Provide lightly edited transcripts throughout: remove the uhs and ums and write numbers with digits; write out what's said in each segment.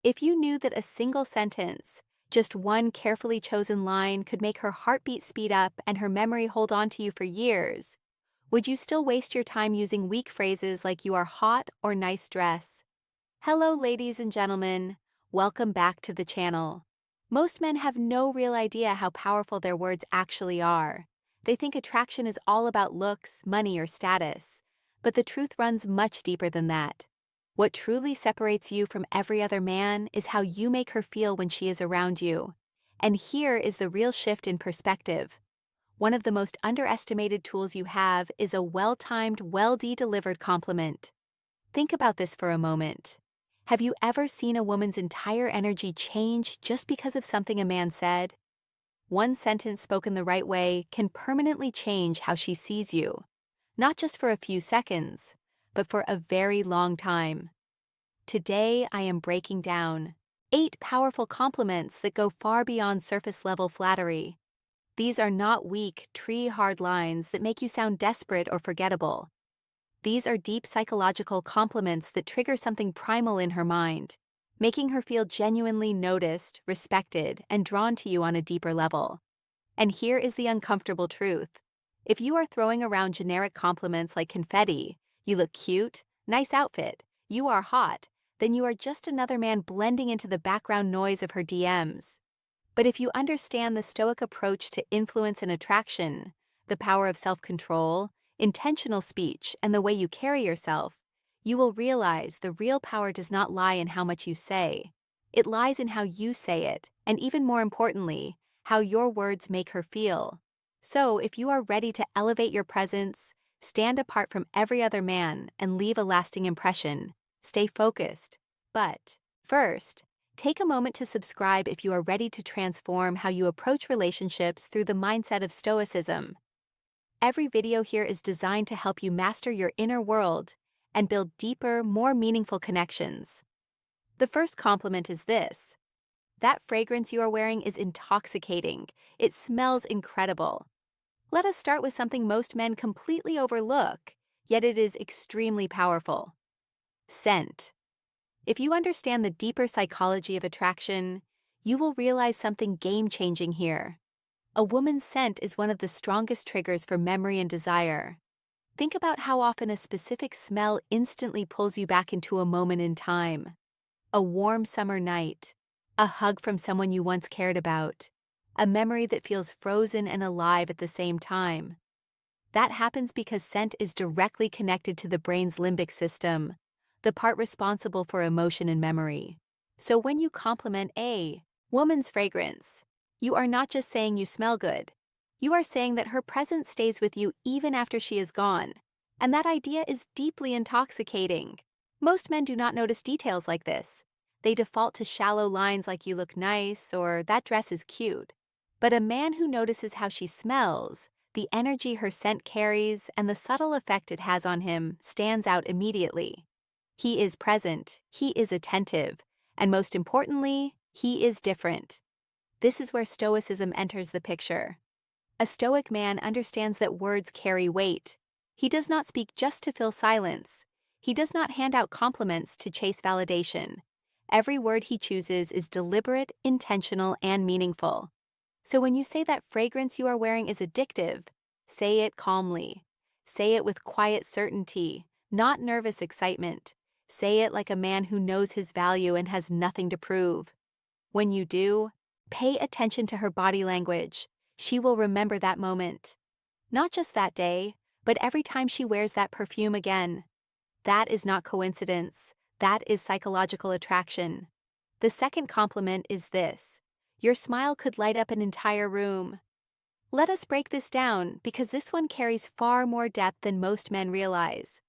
If you knew that a single sentence, just one carefully chosen line, could make her heartbeat speed up and her memory hold on to you for years, would you still waste your time using weak phrases like "you are hot" or "nice dress"? Hello, ladies and gentlemen. Welcome back to the channel. Most men have no real idea how powerful their words actually are. They think attraction is all about looks, money, or status. But the truth runs much deeper than that. What truly separates you from every other man is how you make her feel when she is around you. And here is the real shift in perspective. One of the most underestimated tools you have is a well-timed, well-delivered compliment. Think about this for a moment. Have you ever seen a woman's entire energy change just because of something a man said? One sentence spoken the right way can permanently change how she sees you, not just for a few seconds, but for a very long time. Today, I am breaking down 8 powerful compliments that go far beyond surface-level flattery. These are not weak, tree-hard lines that make you sound desperate or forgettable. These are deep psychological compliments that trigger something primal in her mind, making her feel genuinely noticed, respected, and drawn to you on a deeper level. And here is the uncomfortable truth. If you are throwing around generic compliments like confetti, "You look cute," "nice outfit," "you are hot," then you are just another man blending into the background noise of her DMs. But if you understand the Stoic approach to influence and attraction, the power of self-control, intentional speech, and the way you carry yourself, you will realize the real power does not lie in how much you say. It lies in how you say it, and even more importantly, how your words make her feel. So, if you are ready to elevate your presence, stand apart from every other man, and leave a lasting impression, stay focused. But first, take a moment to subscribe if you are ready to transform how you approach relationships through the mindset of Stoicism. Every video here is designed to help you master your inner world and build deeper, more meaningful connections. The first compliment is this: "That fragrance you are wearing is intoxicating. It smells incredible." Let us start with something most men completely overlook, yet it is extremely powerful: scent. If you understand the deeper psychology of attraction, you will realize something game-changing here. A woman's scent is one of the strongest triggers for memory and desire. Think about how often a specific smell instantly pulls you back into a moment in time. A warm summer night, a hug from someone you once cared about, a memory that feels frozen and alive at the same time. That happens because scent is directly connected to the brain's limbic system, the part responsible for emotion and memory. So when you compliment a woman's fragrance, you are not just saying you smell good. You are saying that her presence stays with you even after she is gone. And that idea is deeply intoxicating. Most men do not notice details like this. They default to shallow lines like "you look nice" or "that dress is cute." But a man who notices how she smells, the energy her scent carries, and the subtle effect it has on him stands out immediately. He is present, he is attentive, and most importantly, he is different. This is where Stoicism enters the picture. A Stoic man understands that words carry weight. He does not speak just to fill silence. He does not hand out compliments to chase validation. Every word he chooses is deliberate, intentional, and meaningful. So when you say that fragrance you are wearing is addictive, say it calmly. Say it with quiet certainty, not nervous excitement. Say it like a man who knows his value and has nothing to prove. When you do, pay attention to her body language. She will remember that moment. Not just that day, but every time she wears that perfume again. That is not coincidence. That is psychological attraction. The second compliment is this: your smile could light up an entire room. Let us break this down because this one carries far more depth than most men realize.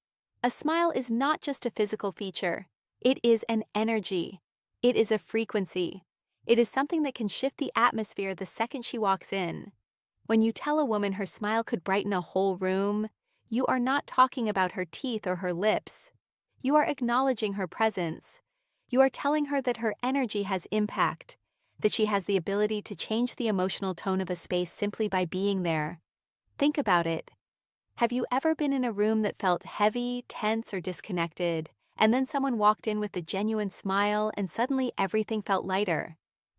A smile is not just a physical feature. It is an energy. It is a frequency. It is something that can shift the atmosphere the second she walks in. When you tell a woman her smile could brighten a whole room, you are not talking about her teeth or her lips. You are acknowledging her presence. You are telling her that her energy has impact, that she has the ability to change the emotional tone of a space simply by being there. Think about it. Have you ever been in a room that felt heavy, tense, or disconnected, And then someone walked in with a genuine smile and suddenly everything felt lighter.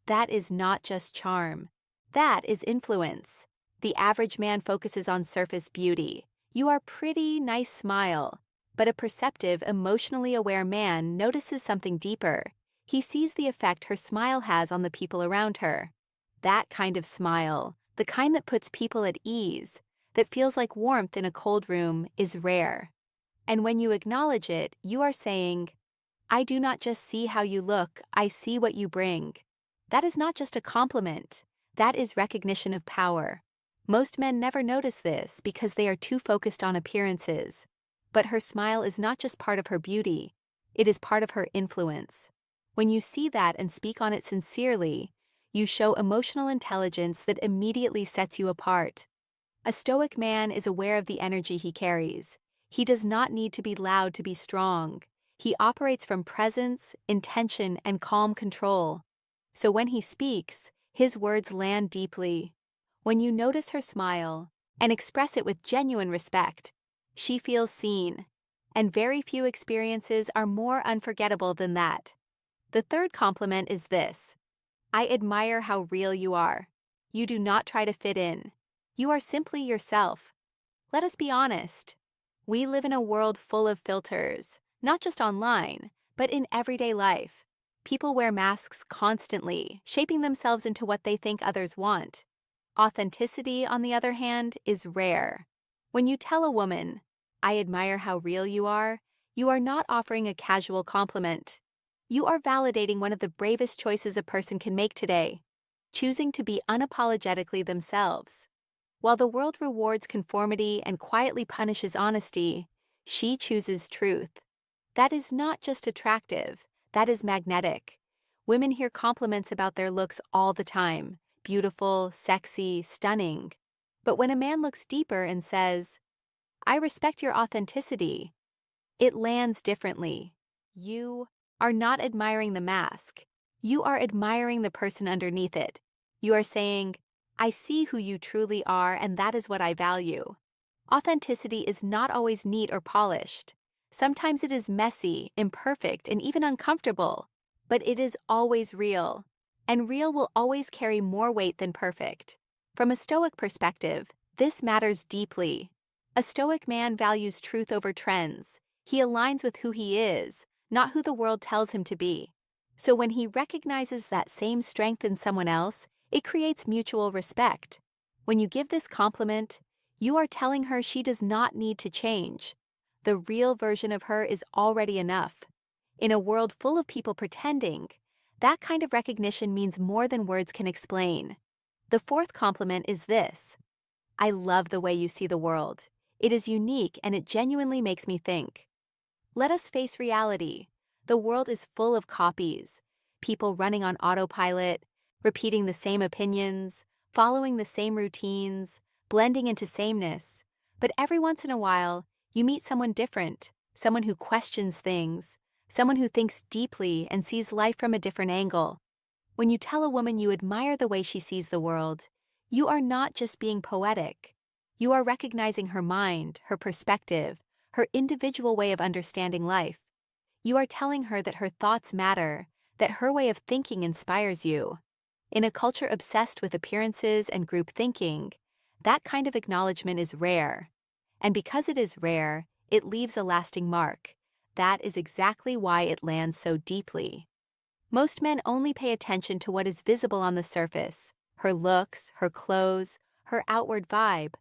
That is not just charm. That is influence. The average man focuses on surface beauty. You are pretty, nice smile. But a perceptive, emotionally aware man notices something deeper. He sees the effect her smile has on the people around her. That kind of smile, the kind that puts people at ease, that feels like warmth in a cold room, is rare. And when you acknowledge it, you are saying, I do not just see how you look, I see what you bring. That is not just a compliment. That is recognition of power. Most men never notice this because they are too focused on appearances. But her smile is not just part of her beauty, it is part of her influence. When you see that and speak on it sincerely, you show emotional intelligence that immediately sets you apart. A Stoic man is aware of the energy he carries. He does not need to be loud to be strong. He operates from presence, intention, and calm control. So when he speaks, his words land deeply. When you notice her smile and express it with genuine respect, she feels seen. And very few experiences are more unforgettable than that. The third compliment is this: I admire how real you are. You do not try to fit in. You are simply yourself. Let us be honest. We live in a world full of filters, not just online, but in everyday life. People wear masks constantly, shaping themselves into what they think others want. Authenticity, on the other hand, is rare. When you tell a woman, I admire how real you are not offering a casual compliment. You are validating one of the bravest choices a person can make today, choosing to be unapologetically themselves. While the world rewards conformity and quietly punishes honesty, she chooses truth. That is not just attractive, that is magnetic. Women hear compliments about their looks all the time: beautiful, sexy, stunning. But when a man looks deeper and says, I respect your authenticity, it lands differently. You are not admiring the mask. You are admiring the person underneath it. You are saying, I see who you truly are, and that is what I value. Authenticity is not always neat or polished. Sometimes it is messy, imperfect, and even uncomfortable. But it is always real. And real will always carry more weight than perfect. From a Stoic perspective, this matters deeply. A Stoic man values truth over trends. He aligns with who he is, not who the world tells him to be. So when he recognizes that same strength in someone else, it creates mutual respect. When you give this compliment, you are telling her she does not need to change. The real version of her is already enough. In a world full of people pretending, that kind of recognition means more than words can explain. The fourth compliment is this: I love the way you see the world. It is unique and it genuinely makes me think. Let us face reality. The world is full of copies, people running on autopilot, repeating the same opinions, following the same routines, blending into sameness. But every once in a while, you meet someone different, someone who questions things, someone who thinks deeply and sees life from a different angle. When you tell a woman you admire the way she sees the world, you are not just being poetic. You are recognizing her mind, her perspective, her individual way of understanding life. You are telling her that her thoughts matter, that her way of thinking inspires you. In a culture obsessed with appearances and group thinking, that kind of acknowledgement is rare. And because it is rare, it leaves a lasting mark. That is exactly why it lands so deeply. Most men only pay attention to what is visible on the surface: her looks, her clothes, her outward vibe.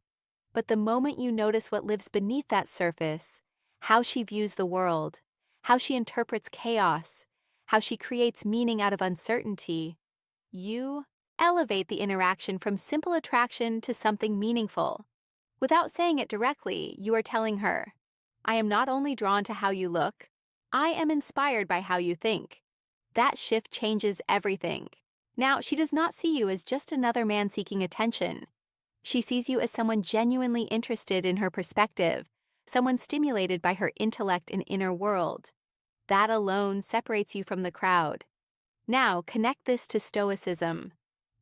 But the moment you notice what lives beneath that surface, how she views the world, how she interprets chaos, how she creates meaning out of uncertainty, you elevate the interaction from simple attraction to something meaningful. Without saying it directly, you are telling her, I am not only drawn to how you look, I am inspired by how you think. That shift changes everything. Now, she does not see you as just another man seeking attention. She sees you as someone genuinely interested in her perspective, someone stimulated by her intellect and inner world. That alone separates you from the crowd. Now, connect this to Stoicism.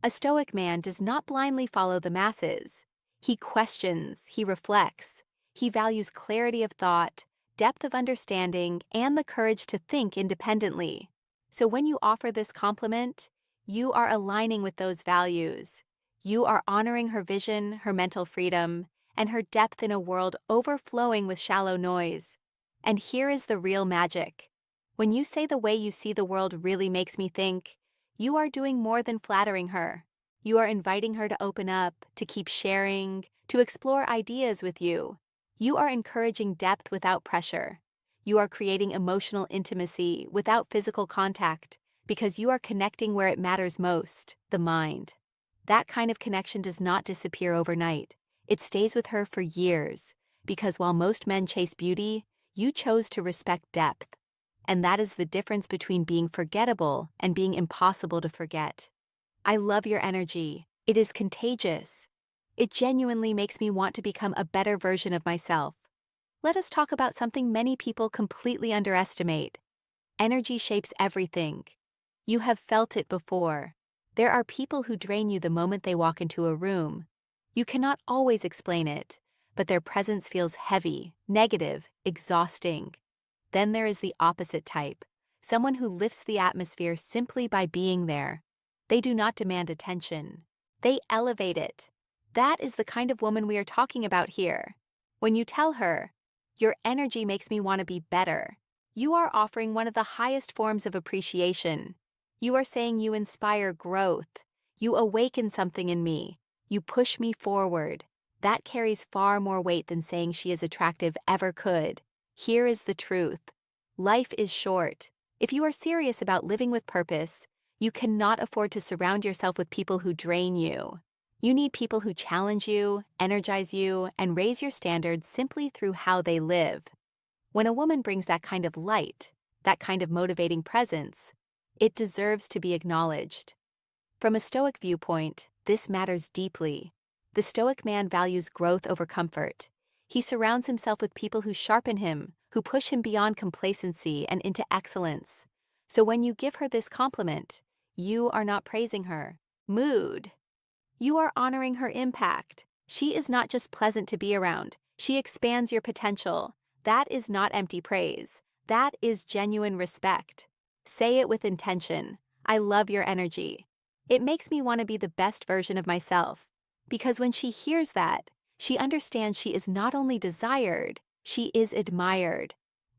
A Stoic man does not blindly follow the masses. He questions, he reflects, he values clarity of thought, depth of understanding, and the courage to think independently. So when you offer this compliment, you are aligning with those values. You are honoring her vision, her mental freedom, and her depth in a world overflowing with shallow noise. And here is the real magic. When you say the way you see the world really makes me think, you are doing more than flattering her. You are inviting her to open up, to keep sharing, to explore ideas with you. You are encouraging depth without pressure. You are creating emotional intimacy without physical contact, because you are connecting where it matters most, the mind. That kind of connection does not disappear overnight. It stays with her for years, because while most men chase beauty, you chose to respect depth. And that is the difference between being forgettable and being impossible to forget. I love your energy. It is contagious. It genuinely makes me want to become a better version of myself. Let us talk about something many people completely underestimate. Energy shapes everything. You have felt it before. There are people who drain you the moment they walk into a room. You cannot always explain it, but their presence feels heavy, negative, exhausting. Then there is the opposite type, someone who lifts the atmosphere simply by being there. They do not demand attention. They elevate it. That is the kind of woman we are talking about here. When you tell her, "Your energy makes me want to be better," you are offering one of the highest forms of appreciation. You are saying you inspire growth. You awaken something in me. You push me forward. That carries far more weight than saying she is attractive ever could. Here is the truth. Life is short. If you are serious about living with purpose, you cannot afford to surround yourself with people who drain you. You need people who challenge you, energize you, and raise your standards simply through how they live. When a woman brings that kind of light, that kind of motivating presence, it deserves to be acknowledged. From a Stoic viewpoint, this matters deeply. The Stoic man values growth over comfort. He surrounds himself with people who sharpen him, who push him beyond complacency and into excellence. So when you give her this compliment, you are not praising her mood. You are honoring her impact. She is not just pleasant to be around. She expands your potential. That is not empty praise. That is genuine respect. Say it with intention. I love your energy. It makes me want to be the best version of myself. Because when she hears that, she understands she is not only desired, she is admired.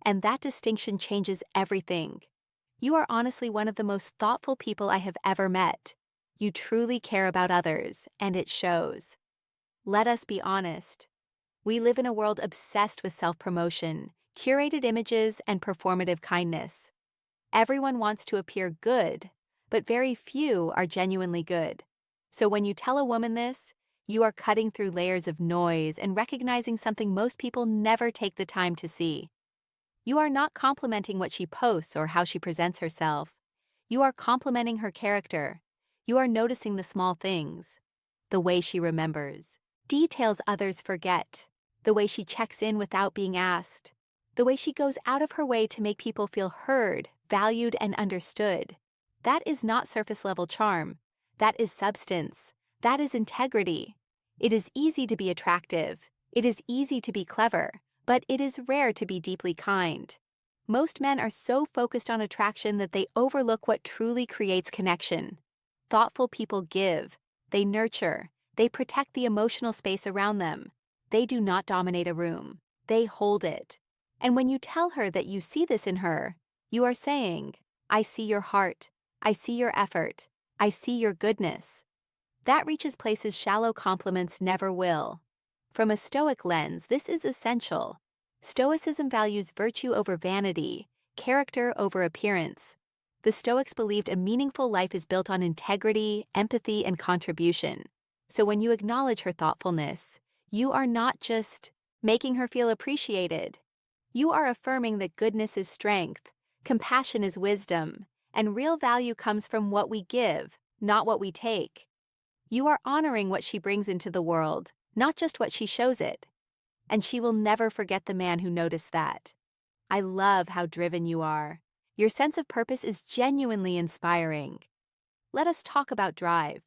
And that distinction changes everything. You are honestly one of the most thoughtful people I have ever met. You truly care about others, and it shows. Let us be honest. We live in a world obsessed with self-promotion, curated images, and performative kindness. Everyone wants to appear good, but very few are genuinely good. So when you tell a woman this, you are cutting through layers of noise and recognizing something most people never take the time to see. You are not complimenting what she posts or how she presents herself. You are complimenting her character. You are noticing the small things. The way she remembers. Details others forget. The way she checks in without being asked. The way she goes out of her way to make people feel heard, valued, and understood. That is not surface-level charm. That is substance. That is integrity. It is easy to be attractive. It is easy to be clever, but it is rare to be deeply kind. Most men are so focused on attraction that they overlook what truly creates connection. Thoughtful people give. They nurture. They protect the emotional space around them. They do not dominate a room. They hold it. And when you tell her that you see this in her, you are saying, "I see your heart. I see your effort. I see your goodness." That reaches places shallow compliments never will. From a Stoic lens, this is essential. Stoicism values virtue over vanity, character over appearance. The Stoics believed a meaningful life is built on integrity, empathy, and contribution. So when you acknowledge her thoughtfulness, you are not just making her feel appreciated. You are affirming that goodness is strength, compassion is wisdom, and real value comes from what we give, not what we take. You are honoring what she brings into the world, not just what she shows it. And she will never forget the man who noticed that. I love how driven you are. Your sense of purpose is genuinely inspiring. Let us talk about drive.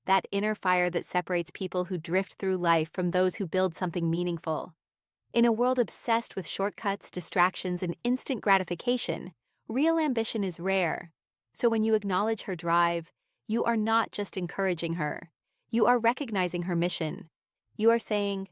That inner fire that separates people who drift through life from those who build something meaningful. In a world obsessed with shortcuts, distractions, and instant gratification, real ambition is rare. So when you acknowledge her drive, you are not just encouraging her. You are recognizing her mission. You are saying,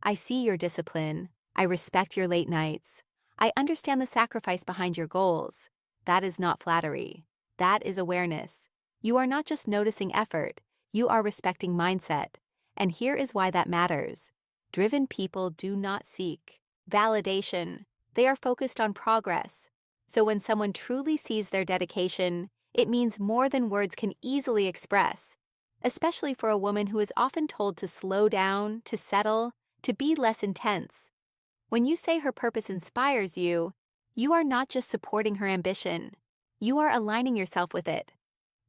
I see your discipline. I respect your late nights. I understand the sacrifice behind your goals. That is not flattery. That is awareness. You are not just noticing effort. You are respecting mindset. And here is why that matters. Driven people do not seek validation. They are focused on progress. So when someone truly sees their dedication, it means more than words can easily express, especially for a woman who is often told to slow down, to settle, to be less intense. When you say her purpose inspires you, you are not just supporting her ambition. You are aligning yourself with it.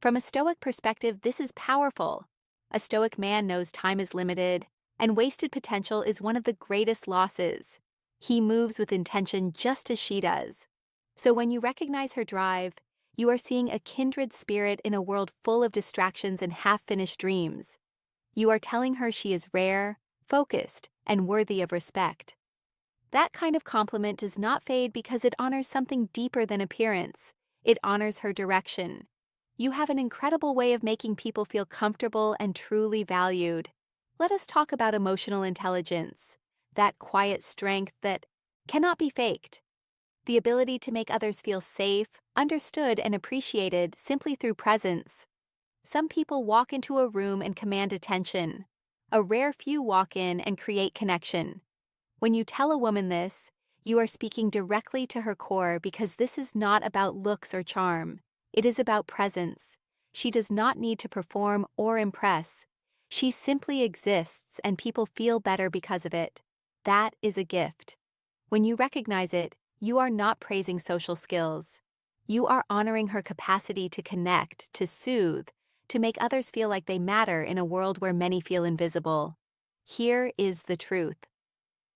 From a Stoic perspective, this is powerful. A Stoic man knows time is limited, and wasted potential is one of the greatest losses. He moves with intention just as she does. So when you recognize her drive, you are seeing a kindred spirit in a world full of distractions and half-finished dreams. You are telling her she is rare, focused, and worthy of respect. That kind of compliment does not fade because it honors something deeper than appearance. It honors her direction. You have an incredible way of making people feel comfortable and truly valued. Let us talk about emotional intelligence, that quiet strength that cannot be faked. The ability to make others feel safe, understood, and appreciated simply through presence. Some people walk into a room and command attention. A rare few walk in and create connection. When you tell a woman this, you are speaking directly to her core because this is not about looks or charm. It is about presence. She does not need to perform or impress. She simply exists and people feel better because of it. That is a gift. When you recognize it, you are not praising social skills. You are honoring her capacity to connect, to soothe, to make others feel like they matter in a world where many feel invisible. Here is the truth.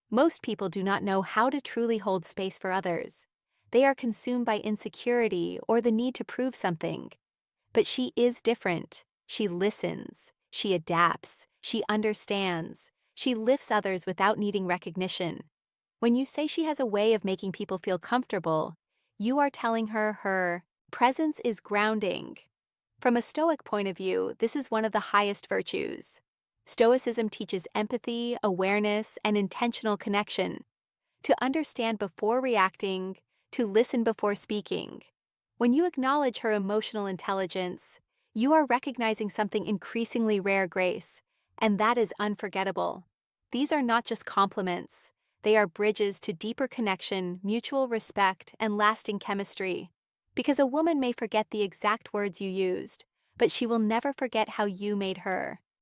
Most people do not know how to truly hold space for others. They are consumed by insecurity or the need to prove something. But she is different. She listens. She adapts. She understands. She lifts others without needing recognition. When you say she has a way of making people feel comfortable, you are telling her her presence is grounding. From a Stoic point of view, this is one of the highest virtues. Stoicism teaches empathy, awareness, and intentional connection. To understand before reacting, to listen before speaking. When you acknowledge her emotional intelligence, you are recognizing something increasingly rare, Grace, and that is unforgettable. These are not just compliments. They are bridges to deeper connection, mutual respect, and lasting chemistry. Because a woman may forget the exact words you used, but she will never forget how you made her.